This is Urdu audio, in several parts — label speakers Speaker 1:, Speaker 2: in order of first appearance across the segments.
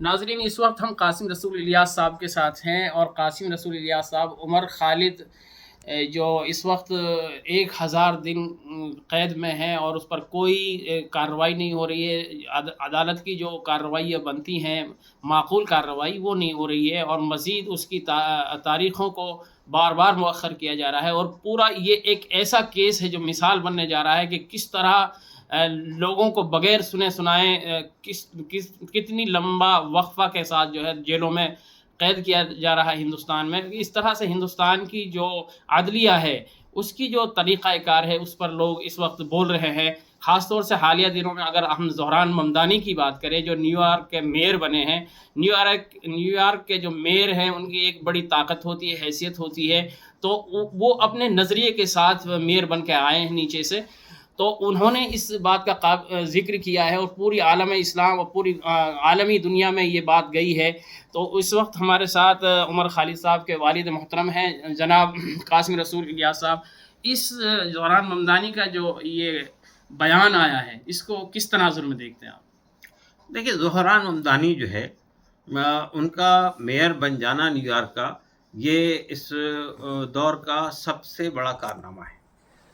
Speaker 1: ناظرین، اس وقت ہم قاسم رسول الیاس صاحب کے ساتھ ہیں، اور قاسم رسول الیاس صاحب عمر خالد جو اس وقت 1000 دن قید میں ہیں اور اس پر کوئی کارروائی نہیں ہو رہی ہے. عدالت کی جو کارروائیاں بنتی ہیں، معقول کارروائی، وہ نہیں ہو رہی ہے، اور مزید اس کی تاریخوں کو بار بار مؤخر کیا جا رہا ہے. اور پورا یہ ایک ایسا کیس ہے جو مثال بننے جا رہا ہے کہ کس طرح لوگوں کو بغیر سنے سنائے کتنی لمبا وقفہ کے ساتھ جو ہے جیلوں میں قید کیا جا رہا ہے ہندوستان میں. اس طرح سے ہندوستان کی جو عدلیہ ہے، اس کی جو طریقہ کار ہے، اس پر لوگ اس وقت بول رہے ہیں. خاص طور سے حالیہ دنوں میں اگر ہم زہران ممدانی کی بات کریں، جو نیو یارک کے میئر بنے ہیں. نیو یارک کے جو میئر ہیں، ان کی ایک بڑی طاقت ہوتی ہے، حیثیت ہوتی ہے. تو وہ اپنے نظریے کے ساتھ میئر بن کے آئے ہیں نیچے سے. تو انہوں نے اس بات کا ذکر کیا ہے، اور پوری عالم اسلام اور پوری عالمی دنیا میں یہ بات گئی ہے. تو اس وقت ہمارے ساتھ عمر خالد صاحب کے والد محترم ہیں جناب قاسم رسول الیاس صاحب. اس زہران ممدانی کا جو یہ بیان آیا ہے، اس کو کس تناظر میں دیکھتے ہیں آپ؟
Speaker 2: دیکھیے، زہران ممدانی جو ہے، ان کا میئر بن جانا نیو یارک کا، یہ اس دور کا سب سے بڑا کارنامہ ہے.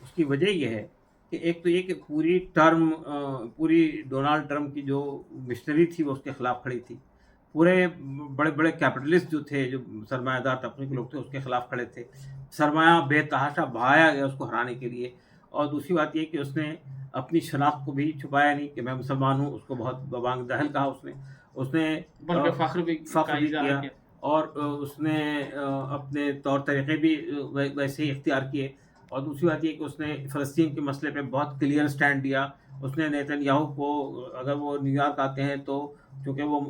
Speaker 2: اس کی وجہ یہ ہے کہ ایک تو یہ کہ پوری ڈونالڈ ٹرمپ کی جو مشنری تھی وہ اس کے خلاف کھڑی تھی. پورے بڑے بڑے کیپٹلسٹ جو تھے، جو سرمایہ دار طبقے کے لوگ تھے، اس کے خلاف کھڑے تھے. سرمایہ بے تحاشا بہایا گیا اس کو ہرانے کے لیے. اور دوسری بات یہ کہ اس نے اپنی شناخت کو بھی چھپایا نہیں کہ میں مسلمان ہوں. اس کو بہت ببانگ دہل کہا اس نے
Speaker 1: بلکہ فخر بھی
Speaker 2: فخر بھی
Speaker 1: اظہار
Speaker 2: کیا. اور اس نے اپنے طور طریقے بھی ویسے ہی اختیار کیے. اور دوسری بات یہ کہ اس نے فلسطین کے مسئلے پہ بہت کلیئر سٹینڈ دیا. اس نے نیتن یاہو کو، اگر وہ نیو یارک آتے ہیں تو چونکہ وہ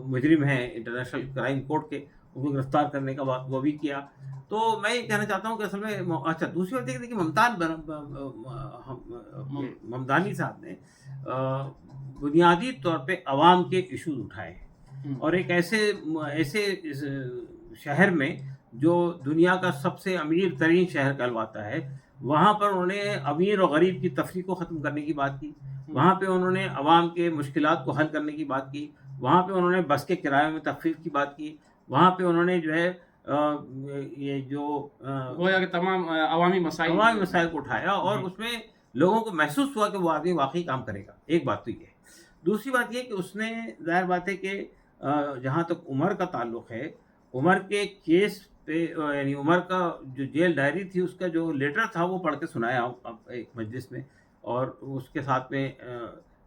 Speaker 2: مجرم ہیں انٹرنیشنل کرائم کورٹ کے، ان کو گرفتار کرنے کا وہ بھی کیا. تو میں یہ کہنا چاہتا ہوں کہ اصل میں اچھا دوسری بات یہ کہ ممدانی صاحب نے بنیادی طور پہ عوام کے ایشوز اٹھائے ہیں. اور ایک ایسے شہر میں جو دنیا کا سب سے امیر ترین شہر کہلواتا ہے، وہاں پر انہوں نے امیر اور غریب کی تفریق کو ختم کرنے کی بات کی. وہاں پہ انہوں نے عوام کے مشکلات کو حل کرنے کی بات کی. وہاں پہ انہوں نے بس کے کرایے میں تخفیف کی بات کی. وہاں پہ انہوں نے جو ہے یہ جو
Speaker 1: گویا کہ تمام عوامی
Speaker 2: مسائل کو اٹھایا، اور اس میں لوگوں کو محسوس ہوا کہ وہ آدمی واقعی کام کرے گا. ایک بات تو یہ ہے. دوسری بات یہ کہ اس نے، ظاہر بات ہے کہ جہاں تک عمر کا تعلق ہے، عمر کے کیس پہ، یعنی عمر کا جو جیل ڈائری تھی، اس کا جو لیٹر تھا وہ پڑھ کے سنایا ایک مجلس میں، اور اس کے ساتھ میں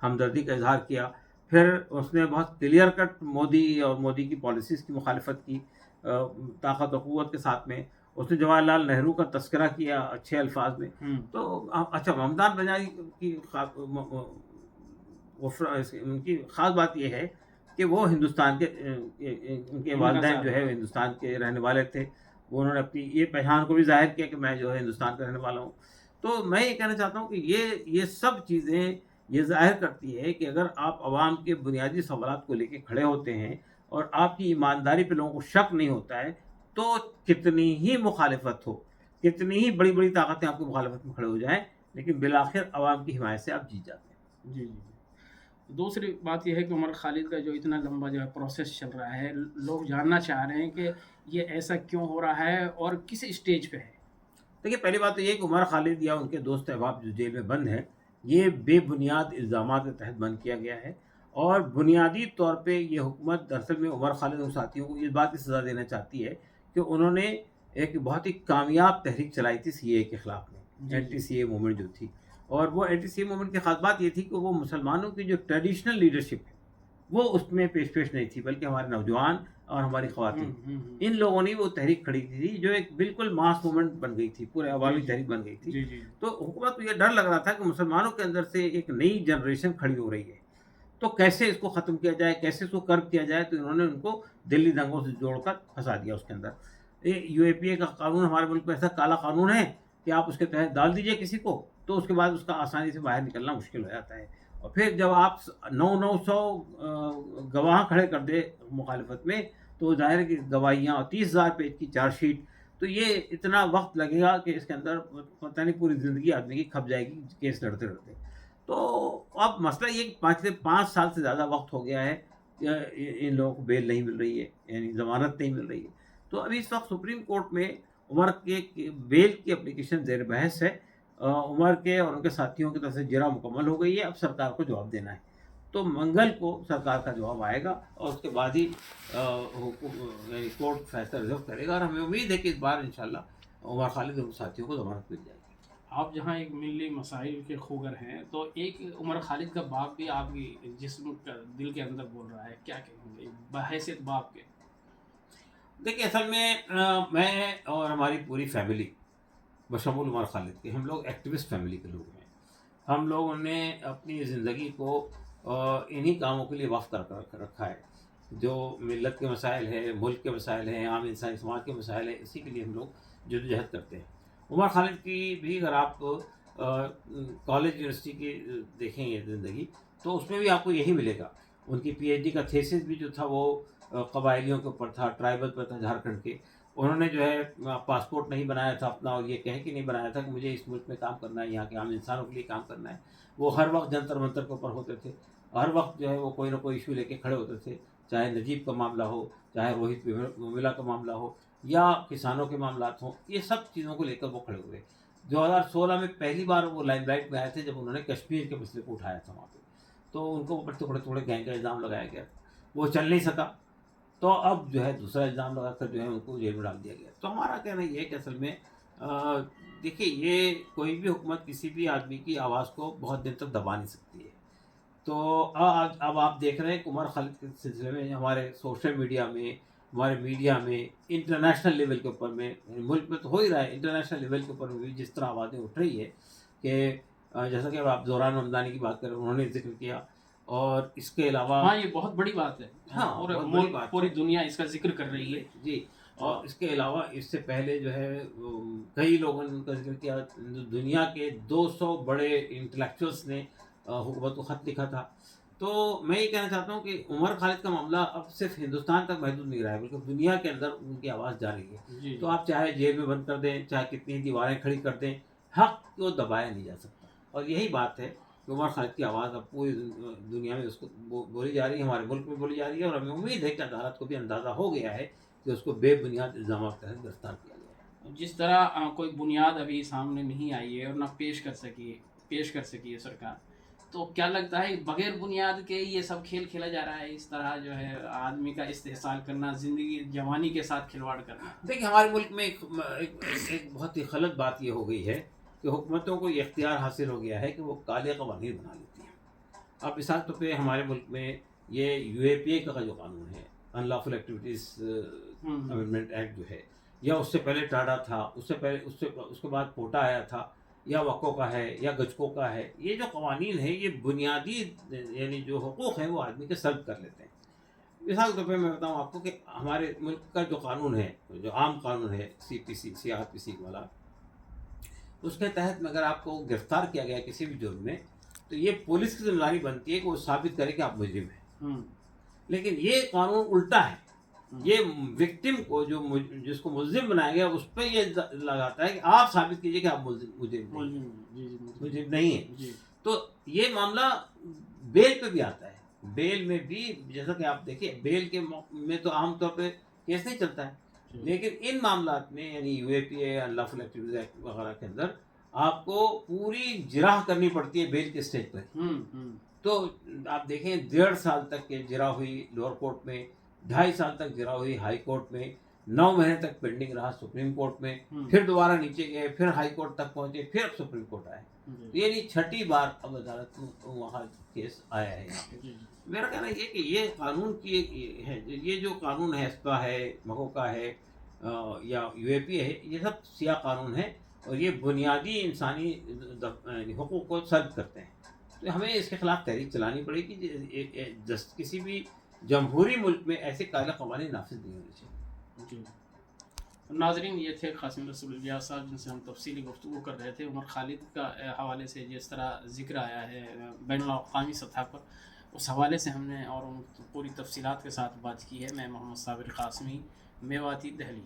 Speaker 2: ہمدردی کا اظہار کیا. پھر اس نے بہت کلیئر کٹ مودی اور مودی کی پالیسیز کی مخالفت کی طاقت و قوت کے ساتھ میں. اس نے جواہر لال نہرو کا تذکرہ کیا اچھے الفاظ میں. تو اچھا، ممدان بنائی کی ان کی خاص بات یہ ہے کہ وہ ہندوستان کے، ان کے والدین جو ہے ہندوستان کے رہنے والے تھے. وہ انہوں نے اپنی یہ پہچان کو بھی ظاہر کیا کہ میں جو ہے ہندوستان کا رہنے والا ہوں. تو میں یہ کہنا چاہتا ہوں کہ یہ سب چیزیں یہ ظاہر کرتی ہے کہ اگر آپ عوام کے بنیادی سوالات کو لے کے کھڑے ہوتے ہیں اور آپ کی ایمانداری پہ لوگوں کو شک نہیں ہوتا ہے، تو کتنی ہی مخالفت ہو، کتنی ہی بڑی بڑی طاقتیں آپ کو مخالفت میں کھڑے ہو جائیں، لیکن بالآخر عوام کی حمایت سے آپ جیت جاتے ہیں.
Speaker 1: جی. دوسری بات یہ ہے کہ عمر خالد کا جو اتنا لمبا جو ہے پروسیس چل رہا ہے، لوگ جاننا چاہ رہے ہیں کہ یہ ایسا کیوں ہو رہا ہے اور کس اسٹیج پہ ہے.
Speaker 2: دیکھیے، پہلی بات تو یہ کہ عمر خالد یا ان کے دوست احباب جو جیل میں بند ہیں، یہ بے بنیاد الزامات کے تحت بند کیا گیا ہے. اور بنیادی طور پہ یہ حکومت دراصل میں عمر خالد اور ساتھیوں کو اس بات کی سزا دینا چاہتی ہے کہ انہوں نے ایک بہت ہی کامیاب تحریک چلائی تھی سی اے کے خلاف میں، اینٹی سی اے موومنٹ جو تھی. اور وہ اینٹی سی اے موومنٹ کی خاص بات یہ تھی کہ وہ مسلمانوں کی جو ٹریڈیشنل لیڈرشپ ہے وہ اس میں پیش نہیں تھی، بلکہ ہمارے نوجوان اور ہماری خواتین، ان لوگوں نے وہ تحریک کھڑی کی تھی جو ایک بالکل ماس موومنٹ بن گئی تھی، پورے عوامی تحریک بن گئی تھی. تو حکومت کو یہ ڈر لگ رہا تھا کہ مسلمانوں کے اندر سے ایک نئی جنریشن کھڑی ہو رہی ہے، تو کیسے اس کو ختم کیا جائے، کیسے اس کو کرب کیا جائے. تو انہوں نے ان کو دلی دنگوں سے جوڑ کر پھنسا دیا اس کے اندر. یہ یو اے پی اے کا قانون ہمارے ملک میں ایسا کالا قانون ہے کہ آپ اس کے تحت ڈال دیجئے کسی کو تو اس کے بعد اس کا آسانی سے باہر نکلنا مشکل ہو جاتا ہے. اور پھر جب آپ 900 گواہ کھڑے کر دے مخالفت میں، تو ظاہر ہے کہ گواہیاں اور 30,000 پیج کی چارج شیٹ، تو یہ اتنا وقت لگے گا کہ اس کے اندر پتہ نہیں پوری زندگی آدمی کی کھپ جائے گی کیس لڑتے لڑتے. تو اب مسئلہ یہ کہ 5 سال سے زیادہ وقت ہو گیا ہے. ان لوگوں کو بیل نہیں مل رہی ہے، یعنی ضمانت نہیں مل رہی ہے. تو ابھی اس وقت سپریم کورٹ میں عمر کے بیل کی اپلیکیشن زیر بحث ہے. عمر کے اور ان کے ساتھیوں کی طرف سے جرا مکمل ہو گئی ہے، اب سرکار کو جواب دینا ہے. تو منگل کو سرکار کا جواب آئے گا اور اس کے بعد ہی یعنی کورٹ فیصلہ ریزرو کرے گا، اور ہمیں امید ہے کہ اس بار انشاءاللہ عمر خالد اور ساتھیوں کو ضمانت مل جائے گی.
Speaker 1: آپ جہاں ایک ملی مسائل کے خوگر ہیں، تو ایک عمر خالد کا باپ بھی آپ کی جسم کا دل کے اندر بول رہا ہے، کیا کہیں گے بحیثیت باپ کے؟
Speaker 2: دیکھیے اصل میں میں اور ہماری پوری فیملی بشمول عمر خالد کے، ہم لوگ ایکٹیوسٹ فیملی کے لوگ ہیں. ہم لوگوں نے اپنی زندگی کو انہی کاموں کے لیے وقف کر رکھا ہے. جو ملت کے مسائل ہیں، ملک کے مسائل ہیں، عام انسانی سماج کے مسائل ہیں، اسی کے لیے ہم لوگ جدوجہد کرتے ہیں. عمر خالد کی بھی اگر آپ کالج یونیورسٹی کی دیکھیں یہ زندگی، تو اس میں بھی آپ کو یہی ملے گا. ان کی پی ایچ ڈی کا تھیسس بھی جو تھا وہ قبائلیوں کے اوپر تھا، ٹرائبل پر تھا، جھارکھنڈ کے. انہوں نے جو ہے پاسپورٹ نہیں بنایا تھا اپنا، اور یہ کہہ کے نہیں بنایا تھا کہ مجھے اس ملک میں کام کرنا ہے، یہاں کے عام انسانوں کے لیے کام کرنا ہے. وہ ہر وقت جنتر منتر کے اوپر ہوتے تھے، ہر وقت جو ہے وہ کوئی نہ کوئی ایشو لے کے کھڑے ہوتے تھے، چاہے نجیب کا معاملہ ہو، چاہے روہت ویملا کا معاملہ ہو، یا کسانوں کے معاملات ہوں. یہ سب چیزوں کو لے کر وہ کھڑے ہوئے. 2016 میں پہلی بار وہ لائم لائٹ میں آئے تھے جب انہوں نے کشمیر کے مسئلے کو اٹھایا تھا وہاں پہ. تو ان کو اوپر تھوڑے گینگ کا الزام لگایا گیا، وہ چل نہیں سکا. تو اب جو ہے دوسرا الزام لگا کر جو ہے ان کو جیل میں ڈال دیا گیا. تو ہمارا کہنا یہ ہے کہ اصل میں دیکھیے یہ کوئی بھی حکومت کسی بھی آدمی کی آواز کو بہت دن تک دبا نہیں سکتی ہے. تو اب آپ دیکھ رہے ہیں کہ عمر خالد کے سلسلے میں ہمارے سوشل میڈیا میں، ہمارے میڈیا میں، انٹرنیشنل لیول کے اوپر میں، ملک میں تو ہو ہی رہا ہے، انٹرنیشنل لیول کے اوپر میں بھی جس طرح آوازیں اٹھ رہی ہے کہ جیسا کہ اب آپ دوران رمضانی کی بات کریں، انہوں نے ذکر کیا. اور اس کے علاوہ
Speaker 1: ہاں، یہ بہت بڑی بات ہے.
Speaker 2: ہاں
Speaker 1: پورے
Speaker 2: بہت بڑی
Speaker 1: ملک،
Speaker 2: بات
Speaker 1: پوری
Speaker 2: ہے.
Speaker 1: دنیا اس کا ذکر کر رہی ہے.
Speaker 2: جی. اور اس کے علاوہ اس سے پہلے جو ہے کئی لوگوں نے ان کا ذکر کیا. دنیا کے 200 بڑے انٹلیکچوئلس نے حکومت کو خط لکھا تھا. تو میں یہ کہنا چاہتا ہوں کہ عمر خالد کا معاملہ اب صرف ہندوستان تک محدود نہیں رہا ہے، بلکہ دنیا کے اندر ان کی آواز جا رہی ہے.
Speaker 1: جی.
Speaker 2: تو آپ چاہے جیل میں بند کر دیں، چاہے کتنی دیواریں کھڑی کر دیں، حق کو دبایا نہیں جا سکتا. اور یہی بات ہے کہ عمر خالد کی آواز اب پوری دنیا میں اس کو بولی جا رہی ہے، ہمارے ملک میں بولی جا رہی ہے. اور ہمیں امید ہے کہ عدالت کو بھی اندازہ ہو گیا ہے کہ اس کو بے بنیاد الزامات کے تحت گرفتار کیا گیا ہے.
Speaker 1: جس طرح کوئی بنیاد ابھی سامنے نہیں آئی ہے اور نہ پیش کر سکی ہے سرکار، تو کیا لگتا ہے بغیر بنیاد کے یہ سب کھیل کھیلا جا رہا ہے؟ اس طرح جو ہے آدمی کا استحصال کرنا، زندگی جوانی کے ساتھ کھلواڑ کرنا.
Speaker 2: دیکھیں ہمارے ملک میں ایک بہت ہی غلط بات یہ ہو گئی ہے کہ حکومتوں کو یہ اختیار حاصل ہو گیا ہے کہ وہ کالے قوانین بنا لیتی ہیں. اب مثال طور پہ ہمارے ملک میں یہ یو اے پی اے کا جو قانون ہے، ان لافل ایکٹیویٹیز امینڈمنٹ ایکٹ جو ہے، یا اس سے پہلے ٹاڈا تھا، اس سے پہلے اس کے بعد کوٹا آیا تھا، یا وقو کا ہے، یا گجکو کا ہے. یہ جو قوانین ہیں یہ بنیادی یعنی جو حقوق ہیں وہ آدمی کے سلب کر لیتے ہیں. مثال کے طور پہ میں بتاؤں آپ کو کہ ہمارے ملک کا جو قانون ہے، جو عام قانون ہے سی آر پی سی والا، اس کے تحت میں اگر آپ کو گرفتار کیا گیا کسی بھی جرم میں، تو یہ پولیس کی ذمہ داری بنتی ہے کہ وہ ثابت کرے کہ آپ مجرم ہیں. لیکن یہ قانون الٹا ہے. یہ وکٹم کو جس کو ملزم بنایا گیا اس پہ یہ لگاتا ہے کہ آپ ثابت کیجئے کہ آپ مجرم نہیں ہیں. تو یہ معاملہ بیل پہ بھی آتا ہے. بیل میں بھی جیسا کہ آپ دیکھیں بیل کے میں تو عام طور پہ کیس نہیں چلتا ہے، لیکن ان معاملات میں یعنی U A P A, unlawful activities act وغیرہ کے اندر آپ کو پوری جراح کرنی پڑتی ہے بیل کے اسٹیج پر. تو آپ دیکھیں 1.5 سال تک یہ جرا ہوئی لوور کورٹ میں، 2.5 سال تک جرا ہوئی ہائی کورٹ میں، 9 مہینے تک پینڈنگ رہا سپریم کورٹ میں، پھر دوبارہ نیچے گئے، پھر ہائی کورٹ تک پہنچے، پھر سپریم کورٹ آئے. یعنی 6ٹھی بار اب عدالت وہاں کیس آیا ہے یہاں پہ. میرا کہنا یہ کہ یہ قانون کی ہے، یہ جو قانون ہے اسپا ہے، مکو کا ہے، یا یو اے پی ہے، یہ سب سیاہ قانون ہے اور یہ بنیادی انسانی حقوق کو سلب کرتے ہیں. تو ہمیں اس کے خلاف تحریک چلانی پڑے گی. کسی بھی جمہوری ملک میں ایسے کالے قوانین نافذ نہیں ہونے چاہیے.
Speaker 1: ناظرین، یہ تھے قاسم رسول الیاس صاحب جن سے ہم تفصیلی گفتگو کر رہے تھے. عمر خالد کا حوالے سے جس طرح ذکر آیا ہے بین الاقوامی سطح پر، اس حوالے سے ہم نے اور ان پوری تفصیلات کے ساتھ بات کی ہے. میں محمد صابر قاسمی، میواتی، دہلی.